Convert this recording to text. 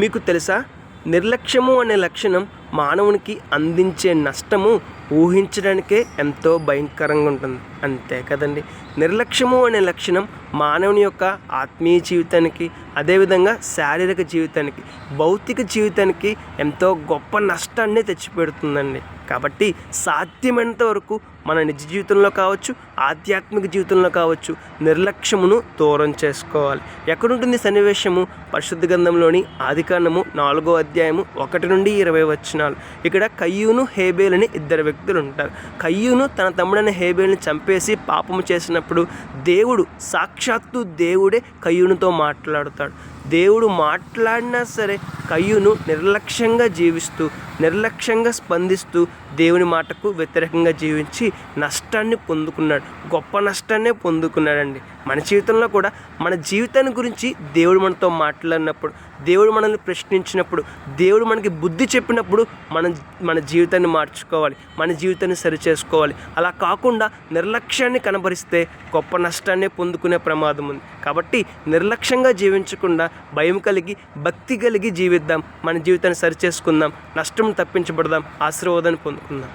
మీకు తెలుసా, నిర్లక్ష్యము అనే లక్షణం మానవునికి అందించే నష్టము ఊహించడానికే ఎంతో భయంకరంగా ఉంటుంది. అంతే కదండి. నిర్లక్ష్యము అనే లక్షణం మానవుని యొక్క ఆత్మీయ జీవితానికి, అదేవిధంగా శారీరక జీవితానికి, భౌతిక జీవితానికి ఎంతో గొప్ప నష్టాన్ని తెచ్చిపెడుతుందండి. కాబట్టి సాధ్యమైనంత వరకు మన నిజ జీవితంలో కావచ్చు, ఆధ్యాత్మిక జీవితంలో కావచ్చు, నిర్లక్ష్యమును దూరం చేసుకోవాలి. ఎక్కడుంటుంది సన్నివేశము? పరిశుద్ధ గ్రంథంలోని ఆదికాండము 4వ అధ్యాయము 1 నుండి 20 వచనాలు. ఇక్కడ కయ్యూను, హేబేలు అని ఇద్దరు వ్యక్తులు ఉంటారు. కయ్యూను తన తమ్ముడైన హేబేలుని చంపేసి పాపము చేసినప్పుడు సాక్షాత్తు దేవుడే కయ్యూనుతో మాట్లాడుతాడు. దేవుడు మాట్లాడినా సరే కయ్యూను నిర్లక్ష్యంగా జీవిస్తూ, నిర్లక్ష్యంగా స్పందిస్తూ దేవుని మాటకు వ్యతిరేకంగా జీవించి నష్టాన్ని పొందుకున్నాడు. గొప్ప నష్టాన్నే పొందుకున్నాడండి. మన జీవితంలో కూడా మన జీవితాన్ని గురించి దేవుడు మనతో మాట్లాడినప్పుడు, దేవుడు మనల్ని ప్రశ్నించినప్పుడు, దేవుడు మనకి బుద్ధి చెప్పినప్పుడు మన జీవితాన్ని మార్చుకోవాలి, మన జీవితాన్ని సరిచేసుకోవాలి. అలా కాకుండా నిర్లక్ష్యాన్ని కనబరిస్తే గొప్ప నష్టాన్ని పొందుకునే ప్రమాదం ఉంది. కాబట్టి నిర్లక్ష్యంగా జీవించకుండా భయం కలిగి, భక్తి కలిగి జీవిద్దాం. మన జీవితాన్ని సరిచేసుకుందాం, నష్టం తప్పించబడదాం, ఆశీర్వాదాన్ని పొందుకుందాం.